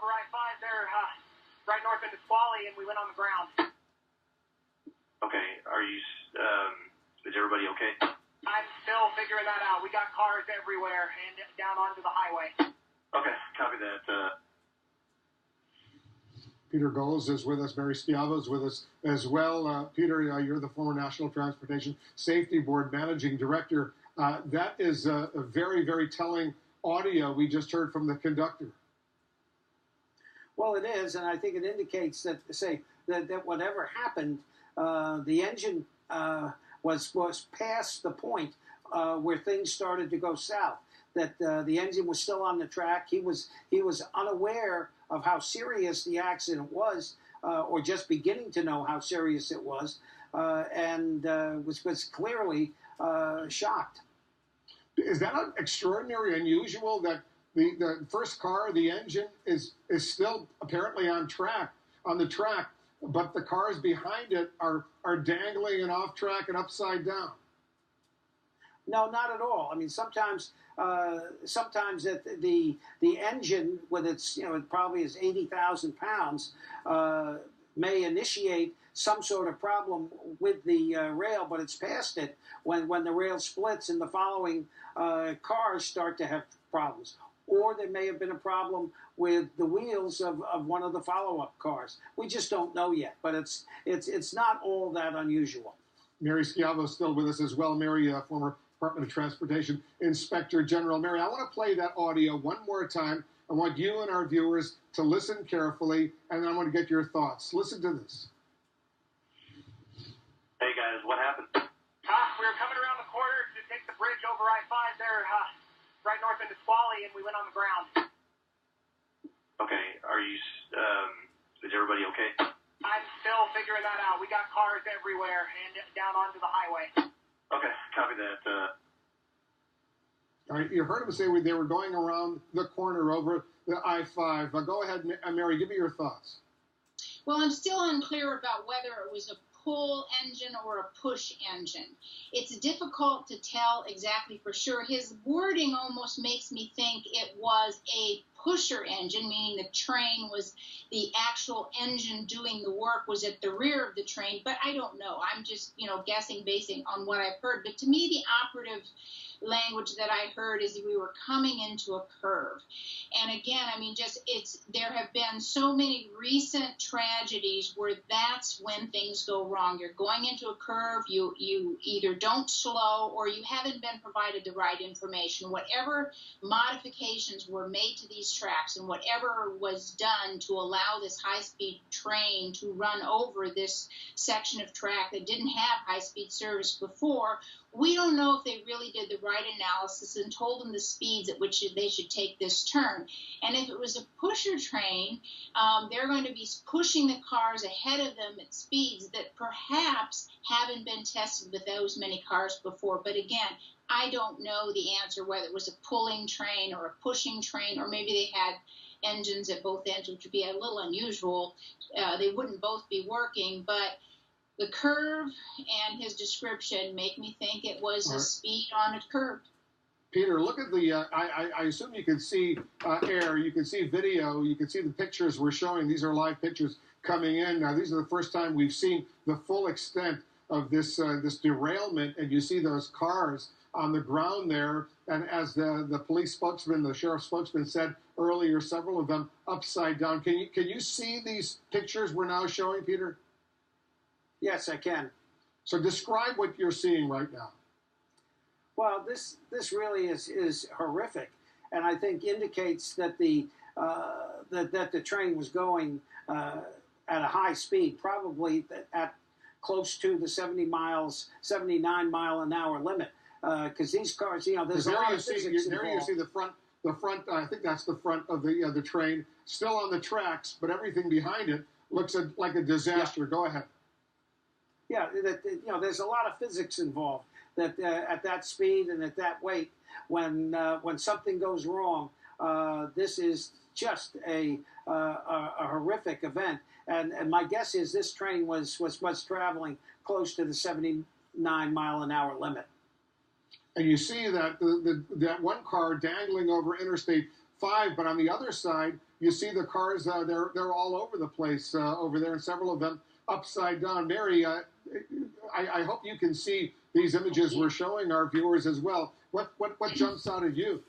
over I-5 there, right north into Squally, and we went on the ground. Okay, is everybody okay? I'm still figuring that out. We got cars everywhere and down onto the highway. Okay, copy that. Peter Goles is with us. Mary Schiavo is with us as well. Peter, you're the former National Transportation Safety Board Managing Director. That is a very, very telling audio we just heard from the conductor. Well, it is, and I think it indicates that that whatever happened, the engine was past the point where things started to go south. That the engine was still on the track. He was unaware of how serious the accident was, or just beginning to know how serious it was, and was clearly shocked. Is that extraordinary, unusual that the first car, the engine, is still apparently on the track, but the cars behind it are dangling and off track and upside down? No, not at all. I mean, sometimes the engine, with its, it probably is 80,000 pounds, may initiate some sort of problem with the rail, but it's past it when the rail splits and the following cars start to have problems. Or there may have been a problem with the wheels of one of the follow-up cars. We just don't know yet, but it's not all that unusual. Mary Schiavo is still with us as well. Mary, former Department of Transportation Inspector General. Mary, I want to play that audio one more time. I want you and our viewers to listen carefully, and then I want to get your thoughts. Listen to this. Hey, guys, what happened? We were coming around the corner to take the bridge over I-5 there, right north into Squally, and we went on the ground. Okay, is everybody okay? I'm still figuring that out. We got cars everywhere and down onto the highway. Okay, copy that. All right, you heard him say they were going around the corner over the I-5. Go ahead, Mary, give me your thoughts. Well, I'm still unclear about whether it was a pull engine or a push engine. It's difficult to tell exactly for sure. His wording almost makes me think it was a pusher engine, meaning the train was the actual engine doing the work was at the rear of the train, but I don't know. I'm just, guessing based on what I've heard. But to me, the operative language that I heard is that we were coming into a curve. And again, I mean, there have been so many recent tragedies where that's when things go wrong. You're going into a curve, you either don't slow or you haven't been provided the right information. Whatever modifications were made to these tracks and whatever was done to allow this high-speed train to run over this section of track that didn't have high-speed service before, we don't know if they really did the right analysis and told them the speeds at which they should take this turn. And if it was a pusher train, they're going to be pushing the cars ahead of them at speeds that perhaps haven't been tested with those many cars before. But again, I don't know the answer, whether it was a pulling train or a pushing train, or maybe they had engines at both ends, which would be a little unusual. They wouldn't both be working, but the curve and his description make me think it was a speed on a curve. Peter, look at the, I assume you can see air, you can see video, you can see the pictures we're showing. These are live pictures coming in. Now, these are the first time we've seen the full extent of this derailment, and you see those cars on the ground there. And as the police spokesman, the sheriff's spokesman said earlier, several of them upside down. Can you see these pictures we're now showing, Peter? Yes, I can. So describe what you're seeing right now. Well, this really is horrific, and I think indicates that the train was going at a high speed, probably at close to the 79 mile an hour limit. Because these cars, there's a lot of physics involved. There you see the front. I think that's the front of the train, still on the tracks, but everything behind it looks like a disaster. Yeah. Go ahead. Yeah, there's a lot of physics involved. That at that speed and at that weight, when something goes wrong, this is just a horrific event. And my guess is this train was traveling close to the 79 mile an hour limit. And you see that that one car dangling over Interstate 5, but on the other side, you see the cars, they're all over the place over there, and several of them upside down. Mary, I hope you can see these images we're showing our viewers as well. What jumps out at you?